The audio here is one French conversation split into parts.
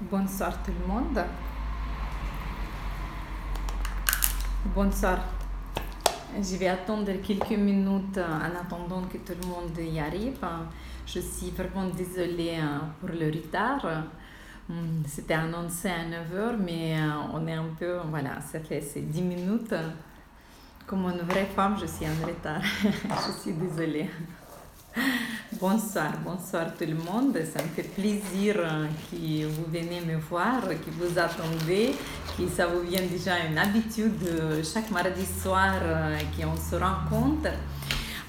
Bonsoir tout le monde. Bonsoir. Je vais attendre quelques minutes en attendant que tout le monde y arrive. Je suis vraiment désolée pour le retard. C'était annoncé à 9h, mais on est un peu, voilà, ça fait 10 minutes. Comme une vraie femme, je suis en retard. Je suis désolée. Bonsoir tout le monde. Ça me fait plaisir que vous venez me voir, que vous attendez, que ça vous vient déjà une habitude chaque mardi soir qu'on se rencontre.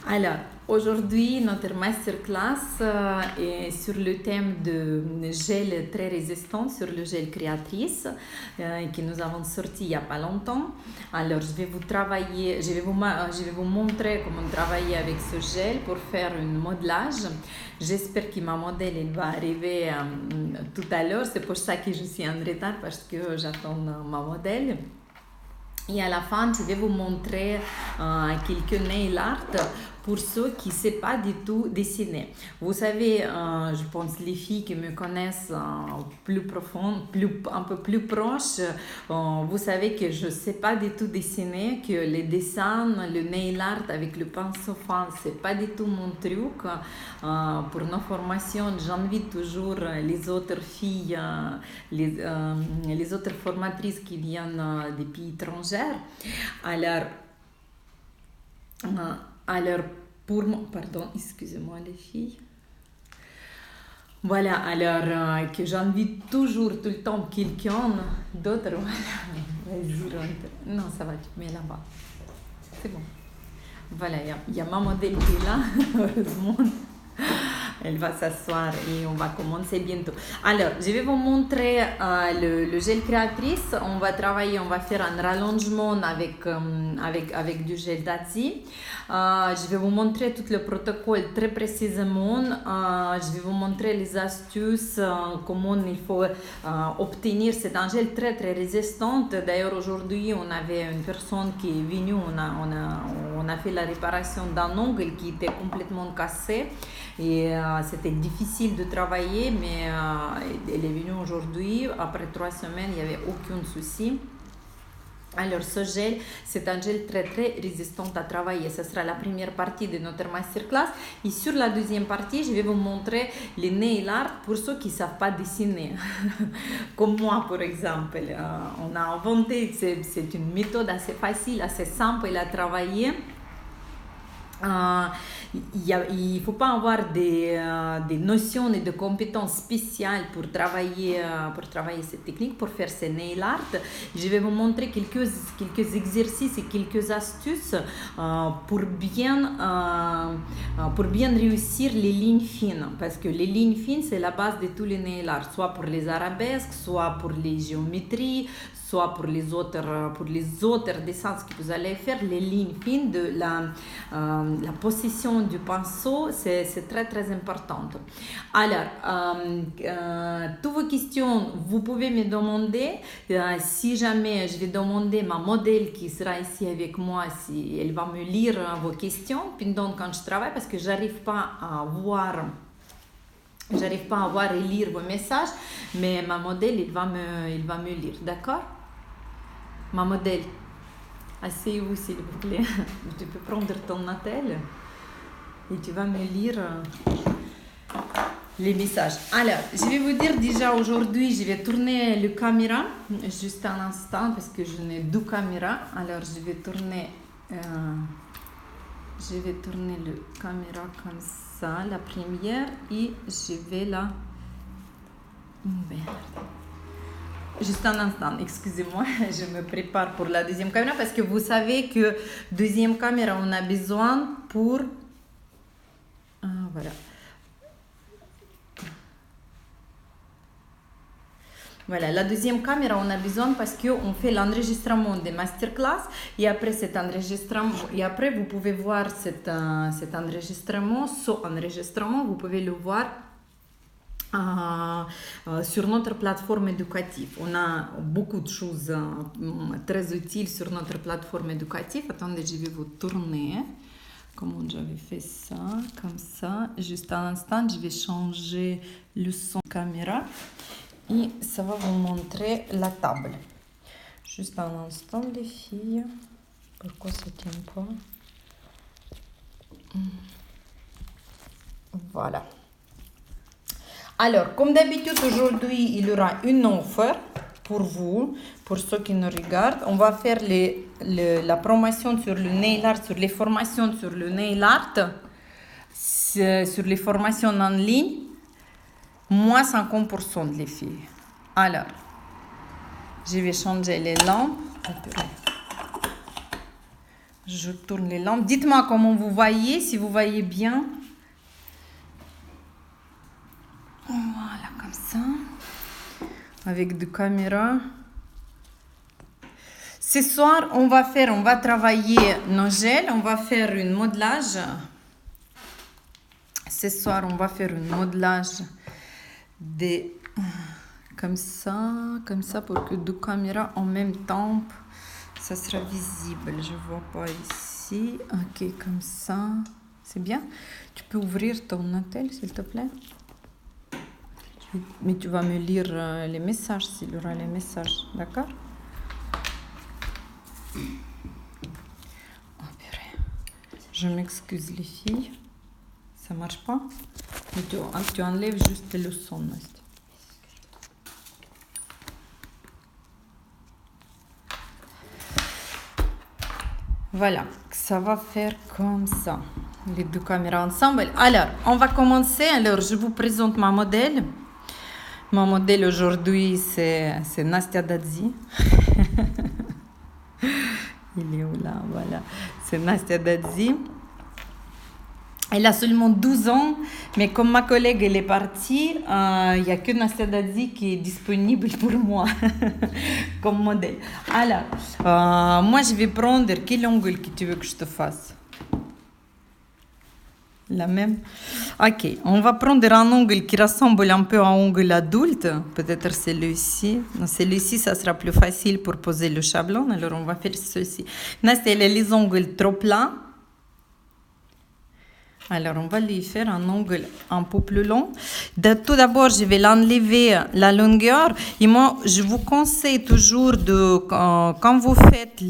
Alors, aujourd'hui, notre masterclass est sur le thème de gel très résistant, sur le gel créatrice que nous avons sorti il n'y a pas longtemps. Alors, je vais vous montrer comment travailler avec ce gel pour faire un modelage. J'espère que ma modèle elle va arriver tout à l'heure. C'est pour ça que je suis en retard parce que j'attends ma modèle. Et à la fin, je vais vous montrer quelques nail art pour ceux qui ne savent pas du tout dessiner. Vous savez, je pense les filles qui me connaissent plus profond, un peu plus proche, vous savez que je ne sais pas du tout dessiner, que les dessins, le nail art avec le pinceau fin, ce n'est pas du tout mon truc. Pour nos formations, j'invite toujours les autres filles, les autres formatrices qui viennent des pays étrangers. Alors, pour moi, pardon, excusez-moi les filles. Voilà, alors que j'invite toujours tout le temps quelqu'un d'autre. Voilà, vas-y, rentre. Non, ça va, tu mets là-bas. C'est bon. Voilà, il y a ma modèle qui est là, heureusement. Elle va s'asseoir et on va commencer bientôt. Alors, je vais vous montrer le gel créatrice. On va travailler, on va faire un rallongement avec du gel Dazi. Je vais vous montrer tout le protocole très précisément. Je vais vous montrer les astuces, comment il faut obtenir. C'est un gel très très résistant. D'ailleurs, aujourd'hui, on avait une personne qui est venue, on a fait la réparation d'un ongle qui était complètement cassé. Et c'était difficile de travailler, mais elle est venue aujourd'hui. Après 3 semaines, il n'y avait aucun souci. Alors ce gel, c'est un gel très très résistant à travailler. Ce sera la première partie de notre masterclass. Et sur la deuxième partie, je vais vous montrer les nail art pour ceux qui ne savent pas dessiner. Comme moi, par exemple. On a inventé, c'est une méthode assez facile, assez simple à travailler. Il ne faut pas avoir des notions et des compétences spéciales pour travailler cette technique, pour faire ces nail art. Je vais vous montrer quelques exercices et quelques astuces pour bien réussir les lignes fines. Parce que les lignes fines, c'est la base de tous les nail art, soit pour les arabesques, soit pour les géométries, soit pour les autres dessins que vous allez faire. Les lignes fines de la position du pinceau, c'est très très important. Alors, toutes vos questions, vous pouvez me demander. Si jamais je vais demander ma modèle qui sera ici avec moi, si elle va me lire vos questions pendant quand je travaille, parce que j'arrive pas à voir et lire vos messages, mais ma modèle, il va me lire, d'accord? Ma modèle, asseyez-vous s'il vous plaît. Tu peux prendre ton attel et tu vas me lire les messages. Alors, je vais vous dire déjà aujourd'hui, je vais tourner le caméra juste un instant parce que je n'ai 2 caméras. Alors, je vais tourner le caméra comme ça, la première, et je vais la ouvrir. Juste un instant, excusez-moi, je me prépare pour la deuxième caméra parce que vous savez que deuxième caméra, on a besoin pour... voilà. Voilà, la deuxième caméra, on a besoin parce qu'on fait l'enregistrement des masterclass et après cet enregistrement, et après vous pouvez voir cet enregistrement, vous pouvez le voir sur notre plateforme éducative. On a beaucoup de choses très utiles sur notre plateforme éducative. Attendez, je vais vous tourner. Comment j'avais fait ça? Comme ça. Juste un instant, je vais changer le son caméra. et ça va vous montrer la table. Juste un instant, les filles. Pourquoi ça ne tient pas? Voilà. Alors, comme d'habitude, aujourd'hui, il y aura une offre pour vous, pour ceux qui nous regardent. On va faire la promotion sur le nail art, sur les formations sur le nail art, sur les formations en ligne. Moins 50% les filles. Alors, je vais changer les lampes. Je tourne les lampes. Dites-moi comment vous voyez, si vous voyez bien. Voilà, comme ça. Avec des caméras. Ce soir, on va travailler nos gels. On va faire un modelage. Ce soir, on va faire un modelage comme ça, pour que deux caméras en même temps, ça sera visible. Je vois pas ici. Ok, comme ça. C'est bien. Tu peux ouvrir ton hôtel, s'il te plaît? Mais tu vas me lire les messages, s'il y aura les messages, d'accord? Oh, purée. Je m'excuse, les filles. Ça marche pas? Mais tu enlèves juste le son, Nastia. Voilà, ça va faire comme ça. Les deux caméras ensemble. Alors, on va commencer. Alors, je vous présente ma modèle. Ma modèle aujourd'hui, c'est Nastia Dadzi. Il est où là? Voilà. C'est Nastia Dadzi. Elle a seulement 12 ans, mais comme ma collègue elle est partie, il n'y a que Nastia Dadzi qui est disponible pour moi comme modèle. Alors, moi je vais prendre quel angle que tu veux que je te fasse? La même? Ok, on va prendre un angle qui ressemble un peu à un angle adulte. Peut-être celui-ci. Celui-ci, ça sera plus facile pour poser le chablon. Alors, on va faire ceci. Nastia, elle a les angles trop plats. Alors, on va lui faire un angle un peu plus long. Tout d'abord, je vais l'enlever la longueur. Et moi, je vous conseille toujours quand vous faites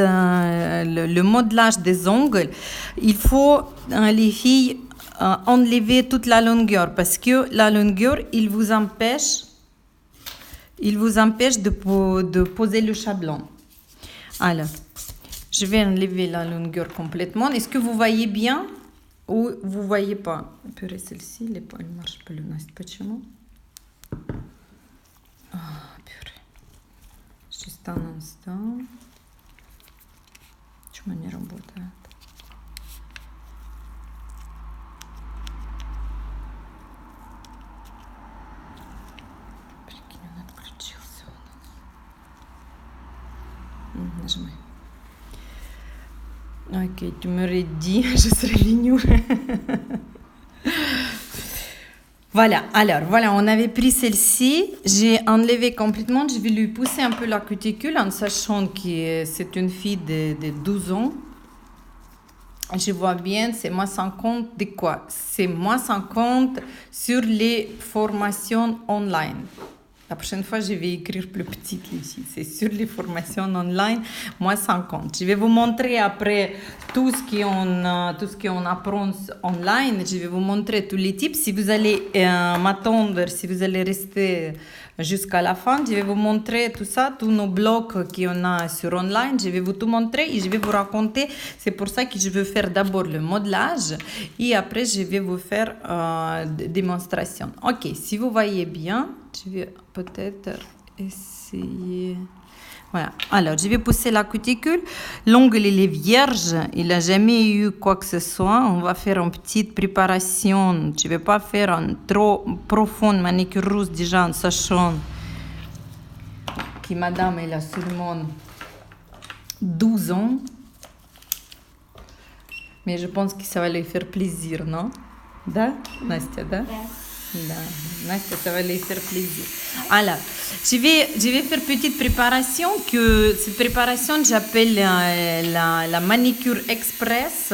le modelage des ongles, il faut, les filles, enlever toute la longueur parce que la longueur, il vous empêche de poser le chablon. Alors, je vais enlever la longueur complètement. Est-ce que vous voyez bien ou vous voyez pas? Purée, celle-ci, elle marche pas le Настя. Почему? Purée. Juste un instant. Почему не работает? Прикинь, он отключился у нас. Нажимай. Ok, tu m'aurais dit, je serais lignou. Voilà, alors, voilà, on avait pris celle-ci. J'ai enlevé complètement. Je vais lui pousser un peu la cuticule en sachant que c'est une fille de 12 ans. Je vois bien, c'est moins 50 de quoi? C'est moins 50 sur les formations online. La prochaine fois, je vais écrire plus petite ici. C'est sur les formations online, moins 50. Je vais vous montrer après tout ce qu'on apprend online. Je vais vous montrer tous les types. Si vous allez m'attendre, si vous allez rester jusqu'à la fin, je vais vous montrer tout ça, tous nos blocs qu'on a sur online. Je vais vous tout montrer et je vais vous raconter. C'est pour ça que je veux faire d'abord le modelage et après, je vais vous faire démonstration. Ok, si vous voyez bien, je vais peut-être essayer. Voilà. Alors, je vais pousser la cuticule. L'ongle, il est vierge. Il n'a jamais eu quoi que ce soit. On va faire une petite préparation. Je ne vais pas faire une trop profonde manicure rouge déjà en sachant que madame, elle a seulement 12 ans. Mais je pense que ça va lui faire plaisir, non? Да, Настя, да? Да, Настя, ça va lui faire plaisir. Alors, je vais faire une petite préparation. Cette préparation, j'appelle la manicure express.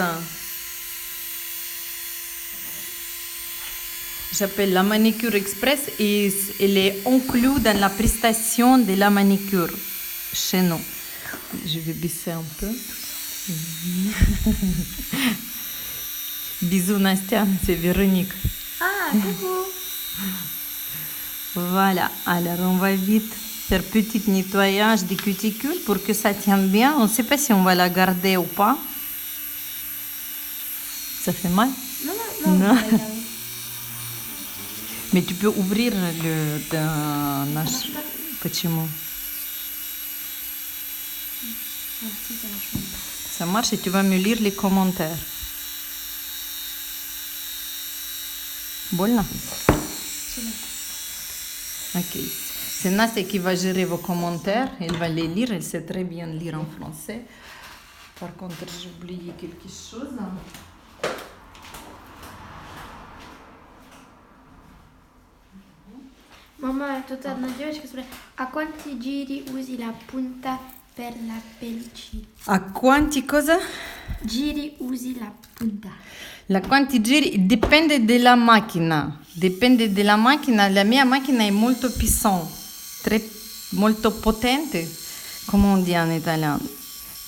J'appelle la manicure express et elle est inclue dans la prestation de la manicure chez nous. Je vais baisser un peu. Bisous Nastia, c'est Véronique. Ah, coucou. Voilà, alors on va vite faire petit nettoyage des cuticules pour que ça tienne bien. On ne sait pas si on va la garder ou pas. Ça fait mal? Non, non, non. Non. on va regarder. Mais tu peux ouvrir наш... Почему? Ah, si, ça marche pas. Ça marche et tu vas me lire les commentaires. Больно? C'est bon. Ok. C'est Nastia qui va gérer vos commentaires. Elle va les lire. Elle sait très bien lire en français. Par contre, j'ai oublié quelque chose. Mamma, tutta noiosa. A quanti giri usi la punta per la pellicina? A quanti cosa? Giri usi la punta. La quanti giri dipende dalla macchina. Dipende dalla macchina. La mia macchina è molto puissante, molto potente, come on dit en italien.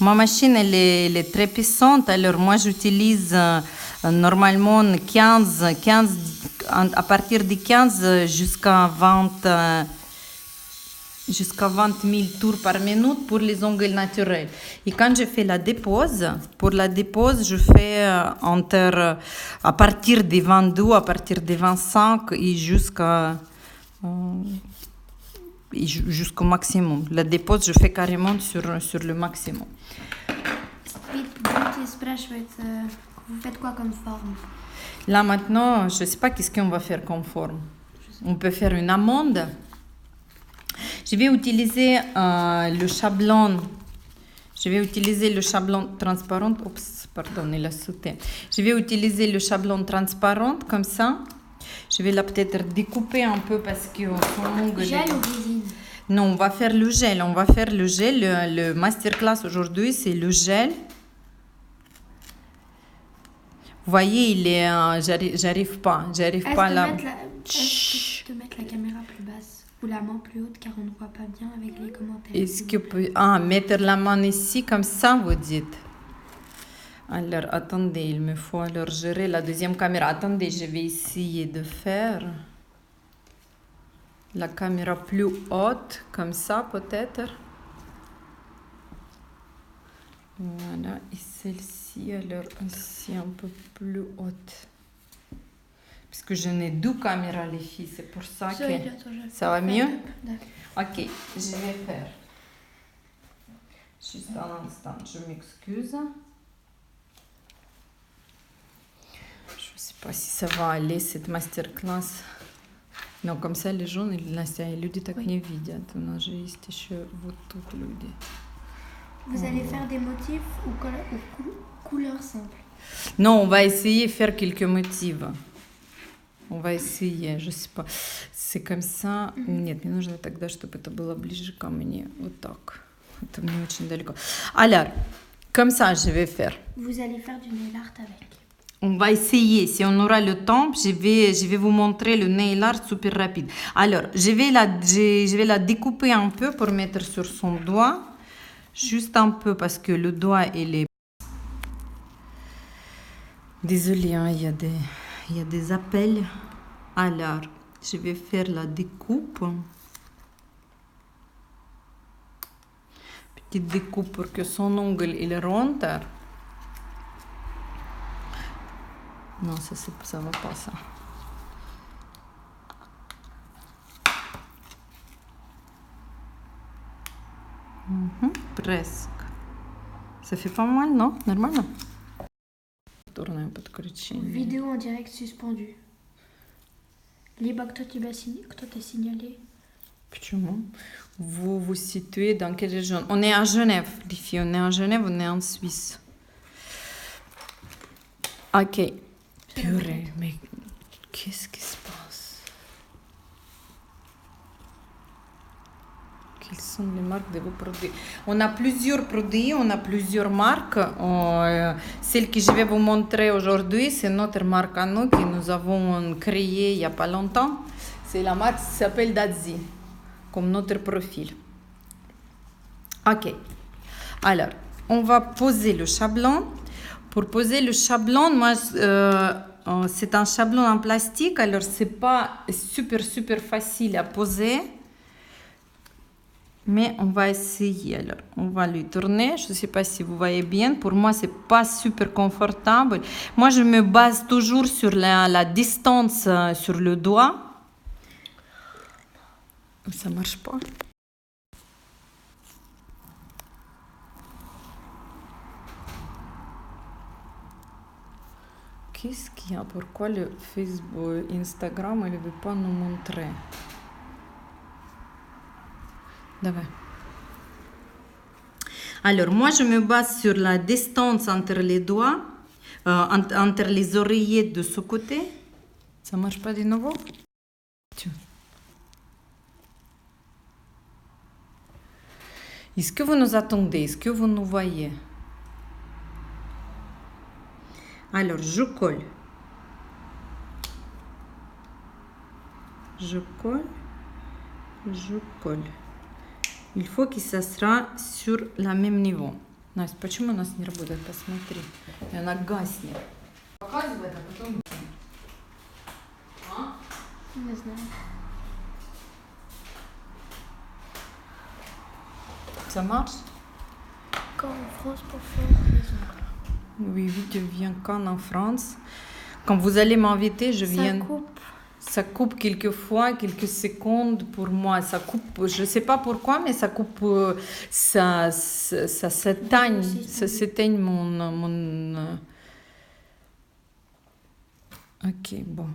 Ma machine elle est très puissante. Alors moi j'utilise normalement 15, à partir de 15 jusqu'à 20 000 tours par minute pour les ongles naturels. Et quand je fais la dépose, pour la dépose, je fais à partir des 22, à partir des 25 et jusqu'au maximum. La dépose, je fais carrément sur le maximum. Beauty спрашивает, vous faites quoi comme forme? Là maintenant, je ne sais pas qu'est-ce qu'on va faire comme forme. On peut faire une amande. Je vais utiliser le chablon. Je vais utiliser le chablon transparent. Oups, pardon, il a sauté. Je vais utiliser le chablon transparent comme ça. Je vais la peut-être découper un peu parce que son ongle. Gel ou résine? Non, on va faire le gel. On va faire le gel. Le masterclass aujourd'hui, c'est le gel. Vous voyez, il est. J'arrive pas là. Est-ce que tu peux mettre la caméra plus basse ou la main plus haute car on ne voit pas bien avec les commentaires? Est-ce que peut mettre la main ici comme ça, vous dites? Alors, attendez, il me faut alors gérer la deuxième caméra. Attendez, je vais essayer de faire la caméra plus haute, comme ça peut-être. Voilà, et celle-ci, alors aussi un peu plus haute. Parce que je n'ai deux caméras, les filles, c'est pour ça que... Ça va mieux? Ok, je vais faire. Juste un instant, je m'excuse. Je ne sais pas si ça va aller, cette masterclass. Но comme ça, les gens, люди так не видят. У нас же есть еще вот тут люди. Vous allez faire des motifs ou couleurs simples? Non, on va essayer de faire quelques motifs. On va essayer, je sais pas. C'est comme ça. Нет, мне нужно тогда, чтобы это было ближе ко мне. Вот так. Это мне очень далеко. Alors, comme ça, je vais faire. Vous allez faire du nail art avec. On va essayer. Si on aura le temps, je vais vous montrer le nail art super rapide. Alors, je vais la découper un peu pour mettre sur son doigt. Juste un peu parce que le doigt, il est... Désolée, hein, il y a des appels. Alors, je vais faire la découpe. Petite découpe pour que son ongle, il rentre. Non, ça va pas, ça. Presque. Ça fait pas mal, non? Нормально? Повторное подключение. Vidéo en direct suspendue. Либо кто-то signalé. Почему? Vous vous situez dans quelle région? On est à Genève, les filles. On est à Genève, on est en Suisse. Ok. Purée, mais qu'est-ce qui se passe? Quelles sont les marques de vos produits? On a plusieurs produits, on a plusieurs marques. celle que je vais vous montrer aujourd'hui, c'est notre marque à nous que nous avons créée il n'y a pas longtemps. C'est la marque qui s'appelle Dazzi, comme notre profil. Ok. Alors, on va poser le chablon. Pour poser le chablon, moi, c'est un chablon en plastique, alors c'est pas super facile à poser. Mais on va essayer. Alors, on va lui tourner. Je ne sais pas si vous voyez bien. Pour moi, c'est pas super confortable. Moi, je me base toujours sur la distance sur le doigt. Ça marche pas. Qu'est-ce qu'il y a? Pourquoi le Facebook, Instagram, il ne veut pas nous montrer? Давай. Alors, moi, je me base sur la distance entre les doigts, entre les oreillettes de ce côté. Ça ne marche pas de nouveau? Tiens. Est-ce que vous nous attendez? Est-ce que vous nous voyez? Alors, je colle. Je colle. Je colle. Il faut que ça sera sur le même niveau. Настя, почему у нас не работает? Посмотри. И она гаснет. Показывает, а потом... А? Не знаю. Ça marche? Quand en France pour faire les ongles. Oui, je viens quand en France. Quand vous allez m'inviter, je viens... Ça coupe. Ça coupe quelques secondes pour moi. Ça coupe, je ne sais pas pourquoi, mais ça coupe, ça s'éteigne. Ça s'éteigne mon... Ok, bon.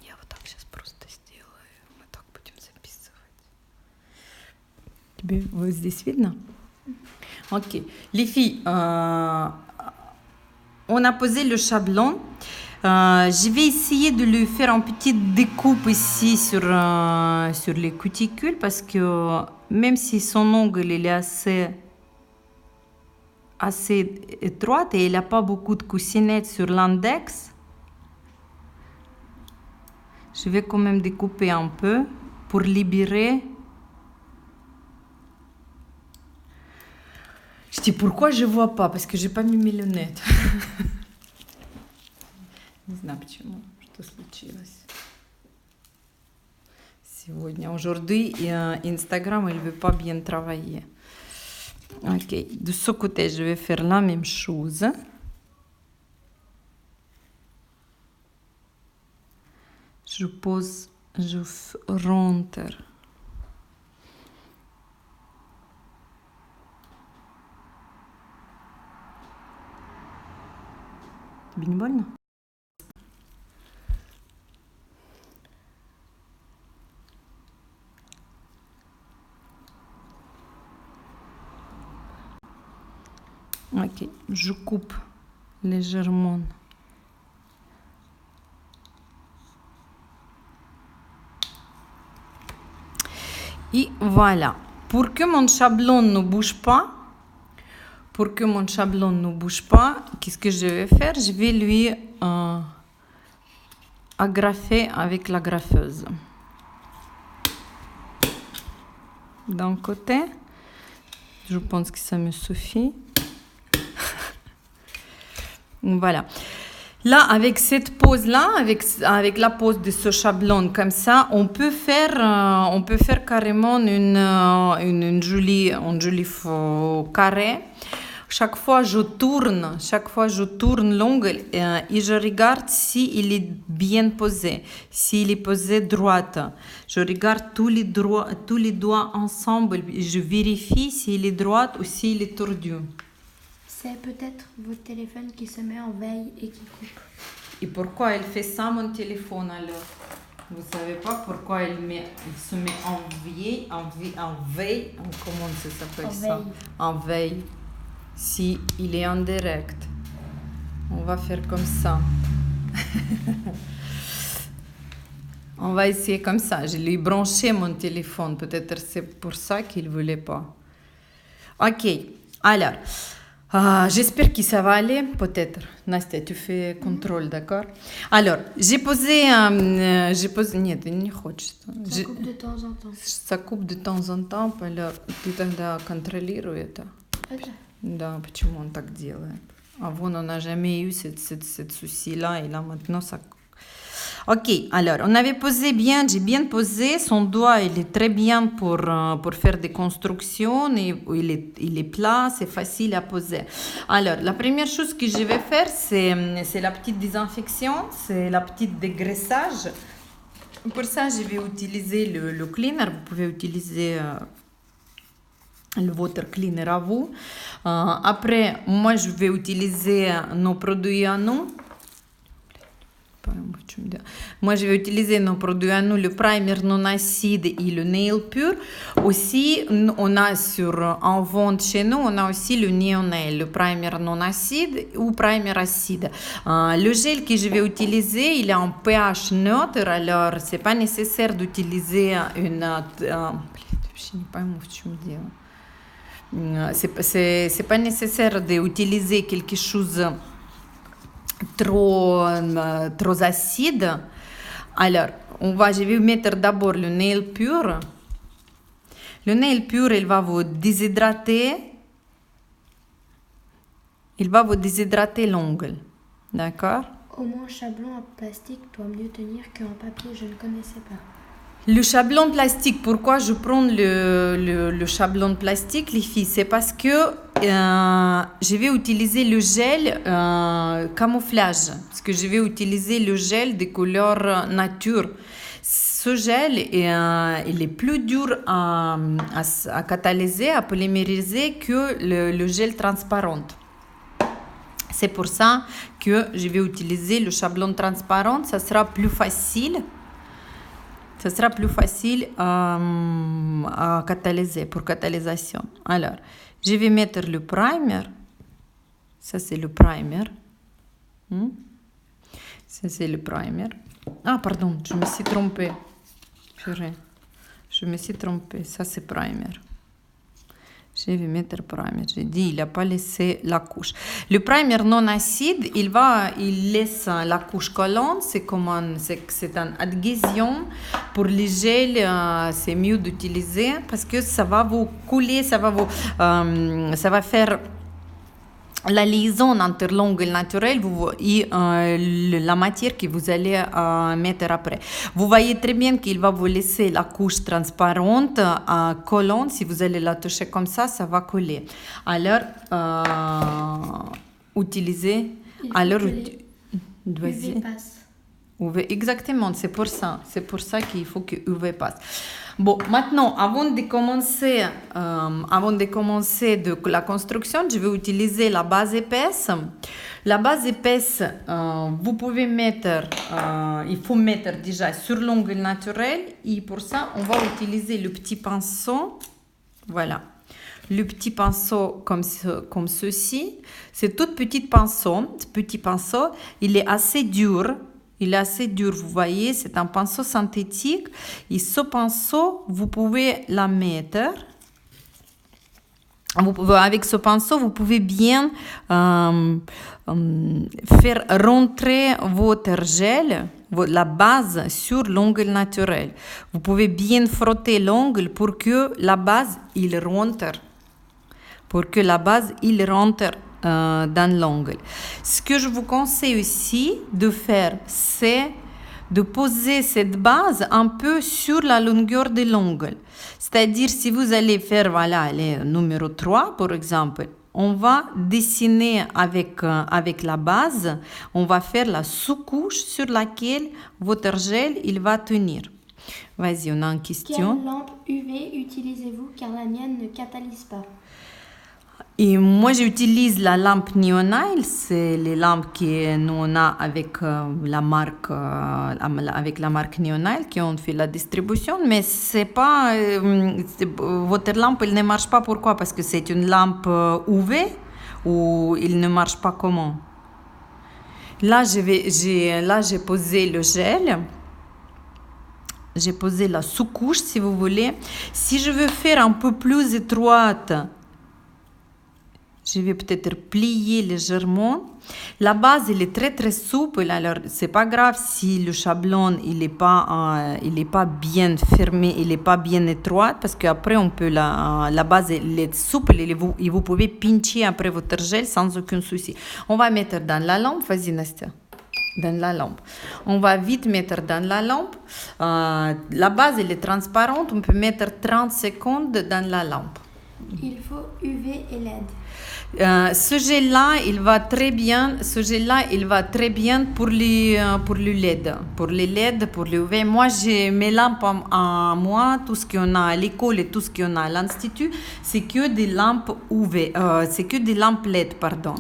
Я вот так сейчас просто сделаю. Мы так будем записывать. Тебе вот здесь видно? Ok. Les filles, on a posé le chablon. Je vais essayer de lui faire une petite découpe ici sur les cuticules parce que même si son ongle il est assez étroite et il n'a pas beaucoup de coussinettes sur l'index, je vais quand même découper un peu pour libérer. Je dis pourquoi je ne vois pas? Parce que je n'ai pas mis mes lunettes. Не знаю почему, что случилось. Сегодня, aujourd'hui, Instagram, il ne veut pas bien travailler. Ok, de ce côté, je vais faire la même chose. Je pose, je rentre. Тебе не больно? Ok, je coupe légèrement. Et voilà. Pour que mon chablon ne bouge pas, qu'est-ce que je vais faire? Je vais lui agrafer avec la graffeuse. D'un côté, je pense que ça me suffit. Voilà. Là, avec cette pose-là, avec la pose de ce chablon comme ça, on peut faire carrément une jolie carré. Chaque fois, je tourne l'ongle et je regarde s'il est bien posé, s'il est posé droite. Je regarde tous les doigts ensemble et je vérifie s'il est droit ou s'il est tordu. C'est peut-être votre téléphone qui se met en veille et qui coupe. Et pourquoi elle fait ça, mon téléphone, alors? Vous ne savez pas pourquoi il se met en veille, comment ça s'appelle ça? En veille. Si il est en direct. On va faire comme ça. On va essayer comme ça. Je lui ai branché mon téléphone. Peut-être c'est pour ça qu'il ne voulait pas. Ok. Alors, J'espère que ça va aller, peut-être. Настя, tu fais contrôle, d'accord? Alors, j'ai posé... Нет, не хочет. Ça coupe de temps en temps. Ça coupe de temps en temps, alors ты тогда контролируй это. Ok. Да, почему он так делает? Avant, on n'a jamais eu cette souci-là, et là, maintenant, ça... Ok, alors, on avait posé bien, j'ai bien posé, son doigt, il est très bien pour faire des constructions, et il est plat, c'est facile à poser. Alors, la première chose que je vais faire, c'est la petite désinfection, c'est la petite dégraissage. Pour ça, je vais utiliser le cleaner, vous pouvez utiliser... le water cleaner à vous. Après, moi, je vais utiliser nos produits à nous. Moi, je vais utiliser nos produits à nous, le primer non acide et le nail pur. Aussi, on a en vente chez nous, on a aussi le Neo Nail, le primer non acide ou primer acide. Le gel que je vais utiliser, il est en pH neutre, alors c'est pas nécessaire d'utiliser une... je sais pas в чем дело. C'est pas nécessaire d'utiliser quelque chose trop acide. Alors, je vais mettre d'abord le nail pur. Le nail pur, il va vous déshydrater. Il va vous déshydrater l'ongle. D'accord? Au moins, un chablon en plastique doit mieux tenir qu'en papier, je ne connaissais pas. Le chablon plastique, pourquoi je prends le chablon plastique, les filles? C'est parce que je vais utiliser le gel camouflage. Parce que je vais utiliser le gel de couleur nature. Ce gel, il est plus dur à catalyser, à polymériser que le gel transparent. C'est pour ça que je vais utiliser le chablon transparent. Ça sera plus facile. Ça sera plus facile à catalyser, pour catalysation. Alors, je vais mettre le primer. Ça, c'est le primer. Ça, c'est le primer. Ah, pardon, je me suis trompée. Purée. Je me suis trompée. Ça, c'est primer. Je vais mettre primer. J'ai dit, il n'a pas laissé la couche. Le primer non acide, il laisse la couche collante. C'est une adhésion. Pour les gels, c'est mieux d'utiliser parce que ça va vous couler, ça va faire la liaison entre l'ongle naturel et la matière que vous allez mettre après. Vous voyez très bien qu'il va vous laisser la couche transparente, collante. Si vous allez la toucher comme ça, ça va coller. Alors, utilisez. Alors, UV passe. UV, exactement, c'est pour ça qu'il faut que UV passe. Bon, maintenant, avant de commencer la construction, je vais utiliser la base épaisse. La base épaisse, vous pouvez mettre, il faut mettre déjà sur l'ongle naturel. Et pour ça, on va utiliser le petit pinceau. Voilà. Le petit pinceau comme ceci. C'est tout petit pinceau. Ce petit pinceau, il est assez dur. Vous voyez, c'est un pinceau synthétique. Et ce pinceau, vous pouvez la mettre. Avec ce pinceau, vous pouvez bien faire rentrer votre gel, la base, sur l'ongle naturel. Vous pouvez bien frotter l'ongle pour que la base, il rentre. Dans l'ongle. Ce que je vous conseille aussi de faire, c'est de poser cette base un peu sur la longueur de l'ongle. C'est-à-dire, si vous allez faire, voilà, le numéro 3, par exemple, on va dessiner avec la base, on va faire la sous-couche sur laquelle votre gel, il va tenir. Vas-y, on a une question. Quelle lampe UV utilisez-vous car la mienne ne catalyse pas? Et moi, j'utilise la lampe Neo Nail, c'est les lampes que nous on a avec la marque Neo Nail qui ont fait la distribution, mais c'est pas votre lampe, elle ne marche pas. Pourquoi? Parce que c'est une lampe UV ou il ne marche pas comment? Là, j'ai posé le gel. J'ai posé la sous-couche, si vous voulez. Si je veux faire un peu plus étroite Je vais peut-être plier légèrement. La base, elle est très très souple, alors c'est pas grave si le chablon il est pas bien fermé, il est pas bien étroit, parce qu'après on peut la base elle est souple et vous pouvez pincher après votre gel sans aucun souci. On va mettre dans la lampe, vas-y Nastia. Dans la lampe. On va vite mettre dans la lampe. La base elle est transparente, on peut mettre 30 secondes dans la lampe. Il faut UV et LED. Ce gel-là, il va très bien. Ce gel-là, il va très bien pour les LED, pour les LED, pour les UV. Moi, j'ai mes lampes à moi, tout ce qu'on a à l'école et tout ce qu'on a à l'institut, c'est que des lampes UV, c'est que des lampes LED, pardon.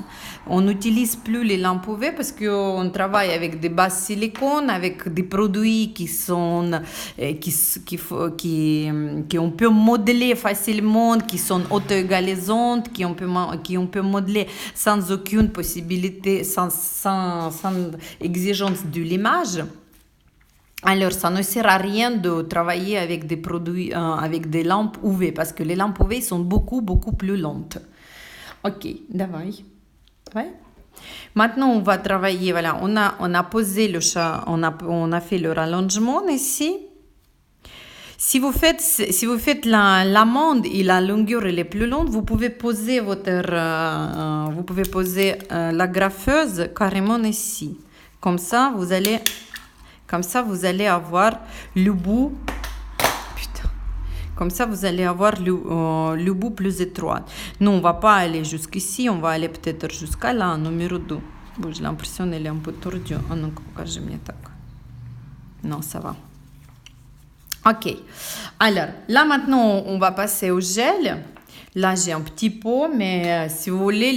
On n'utilise plus les lampes UV parce qu'on travaille avec des bases silicone, avec des produits qui sont qui on peut modeler facilement, qui sont auto-égalisantes, qui on peut modeler sans aucune possibilité, sans exigence de l'image. Alors, ça ne sert à rien de travailler avec des produits, avec des lampes UV, parce que les lampes UV sont beaucoup plus lentes. Ok, давай. Ouais. Maintenant, on va travailler. Voilà, on a posé le chat, on a fait le rallongement ici. Si vous faites l'amande et la longueur elle est plus longue, vous pouvez poser la graffeuse carrément ici. Comme ça, vous allez avoir le bout. Comme ça, vous allez avoir le bout plus étroit. Nous, on ne va pas aller jusqu'ici, on va aller peut-être jusqu'à là, numéro 2. Bon, j'ai l'impression qu'elle est un peu tordue. Ah non, je m'y attaque. Non, ça va. Ok. Alors, là maintenant, on va passer au gel. Là, j'ai un petit pot, mais si vous voulez,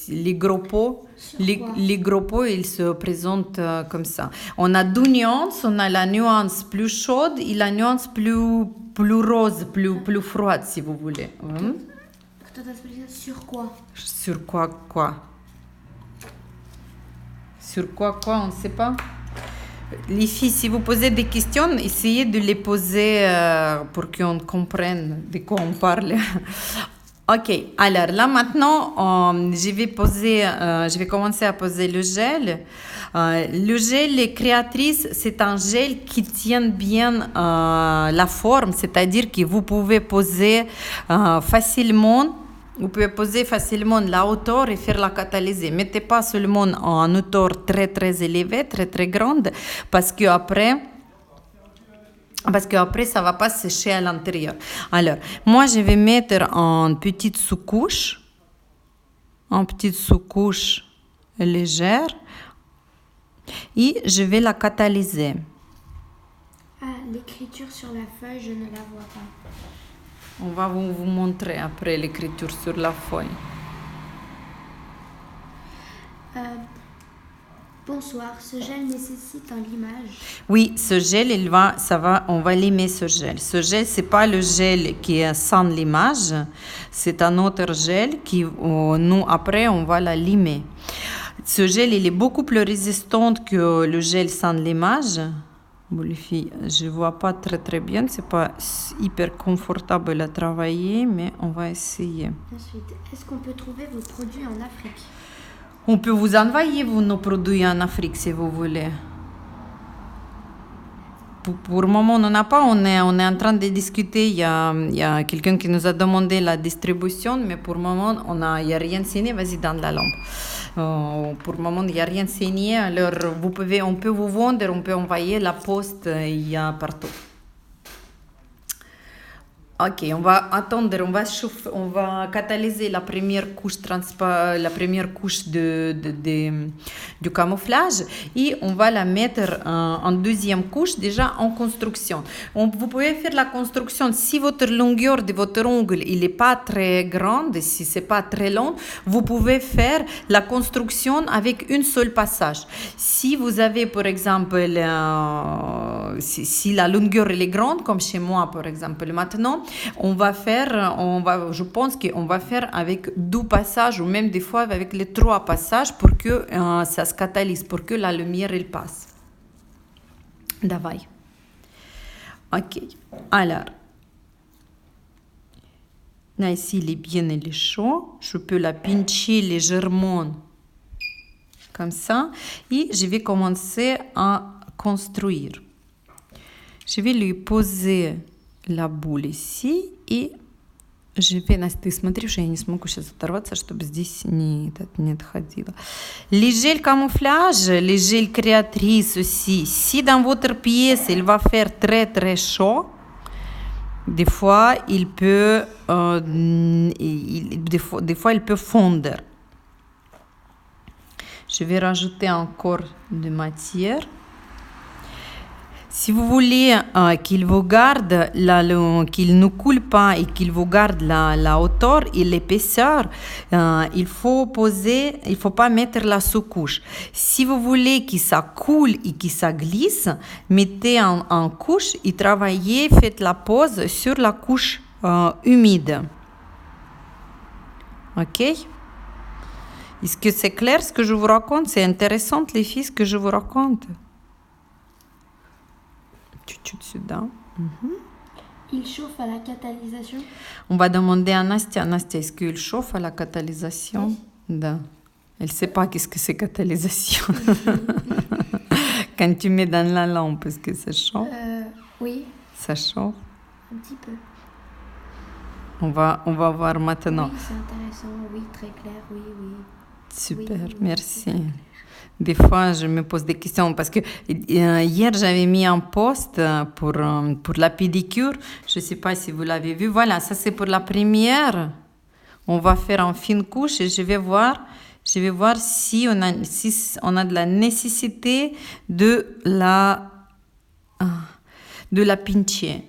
les gros pots, les gros pots, ils se présentent comme ça. On a deux nuances. On a la nuance plus chaude et la nuance plus rose, plus froide, si vous voulez. Sur quoi? Sur quoi? Sur quoi, on ne sait pas. Les filles, si vous posez des questions, essayez de les poser pour qu'on comprenne de quoi on parle. Ok, alors là maintenant, je vais commencer à poser le gel. Le gel Créatrice, c'est un gel qui tient bien la forme, c'est-à-dire que vous pouvez poser facilement. Vous pouvez poser facilement la hauteur et faire la catalyser. Mettez pas seulement en hauteur très très élevée, très très grande, parce que après ça va pas sécher à l'intérieur. Alors, moi je vais mettre une petite sous-couche légère et je vais la catalyser. Ah, l'écriture sur la feuille, je ne la vois pas. On va vous montrer après l'écriture sur la feuille. Bonsoir, ce gel nécessite un limage. Oui, ce gel, on va limer ce gel. Ce gel, c'est pas le gel qui est sans limage, c'est un autre gel qui, nous, après, on va la limer. Ce gel, il est beaucoup plus résistant que le gel sans limage. Bon, les filles, je vois pas très très bien, c'est pas hyper confortable à travailler, mais on va essayer. Ensuite, est-ce qu'on peut trouver vos produits en Afrique? On peut vous envoyer nos produits en Afrique si vous voulez. Pour le moment, on n'en a pas. On est en train de discuter. Il y a quelqu'un qui nous a demandé la distribution, mais pour le moment, il n'y a rien signé. Vas-y dans la lampe. Pour le moment, il n'y a rien signé. Alors, on peut vous vendre, on peut envoyer la poste. Il y a partout. Ok, on va attendre, on va catalyser la première couche du camouflage et on va la mettre en deuxième couche déjà en construction. Vous pouvez faire la construction si votre longueur de votre ongle il n'est pas très grande, si c'est pas très long, vous pouvez faire la construction avec un seul passage. Si vous avez par exemple, si la longueur elle est grande comme chez moi par exemple maintenant, je pense qu'on va faire avec 2 passages ou même des fois avec les 3 passages pour que ça se catalyse, pour que la lumière elle passe. Ok, alors Là, ici, il est bien, il est chaud. Je peux la pincher légèrement comme ça. Et je vais commencer à construire. Je vais lui poser la boule ici. Et je vais... Настя, ты смотри, что я не смогу сейчас оторваться, чтобы здесь не отходило. Les gels camouflage, les gels créatrices aussi. Si dans votre pièce, il va faire très très chaud, des fois, il peut fondre. Je vais rajouter encore de matière. Si vous voulez qu'il vous garde, qu'il ne coule pas et qu'il vous garde la hauteur et l'épaisseur, il faut pas mettre la sous-couche. Si vous voulez que ça coule et que ça glisse, mettez en couche et travaillez, faites la pause sur la couche humide. Ok? Est-ce que c'est clair ce que je vous raconte? C'est intéressant les filles ce que je vous raconte. Чуть-чуть сюда. Il chauffe à la catalysation. On va demander à Nastia. Nastia, est-ce qu'il chauffe à la catalysation? Oui. Да. Elle ne sait pas qu'est-ce que c'est catalysation. Quand tu mets dans la lampe, est-ce que ça chauffe? Oui. Ça chauffe? Un petit peu. On va voir maintenant. Oui, c'est intéressant. Oui, très clair. Oui, oui. Super, oui, merci. Des fois, je me pose des questions parce que hier, j'avais mis un post pour la pédicure. Je ne sais pas si vous l'avez vu. Voilà, ça c'est pour la première. On va faire en fine couche et je vais voir si on a de la nécessité de la pincher.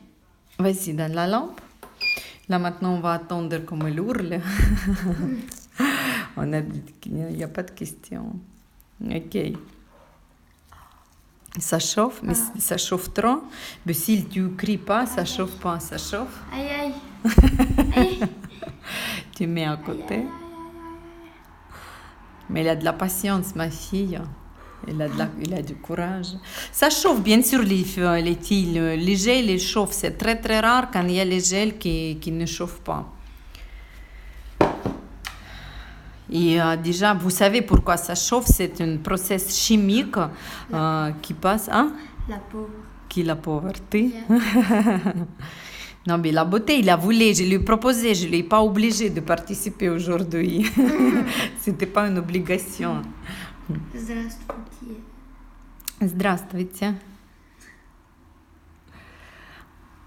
Vas-y, dans la lampe. Là, maintenant, on va attendre comme elle hurle. Il n'y a pas de question. Ok. Ça chauffe, mais ça chauffe trop. Mais si tu cries pas, ça chauffe pas. Ça chauffe. Aïe, aïe. Aïe. Tu mets à côté. Mais il a de la patience, ma fille. Il a du courage. Ça chauffe, bien sûr, les gels, ils chauffent. C'est très, très rare quand il y a les gels qui ne chauffent pas. Et déjà, vous savez pourquoi ça chauffe, c'est un processus chimique qui passe... Hein? La pauvre. Qui la pauvreté? Yeah. Non, mais la beauté, il a voulu, je lui ai proposé, je ne l'ai pas obligé de participer aujourd'hui. C'était pas une obligation. Здравствуйте. Здравствуйте.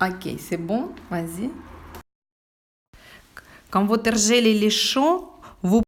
Ok, c'est bon, vas-y. Quand votre gel il est chaud,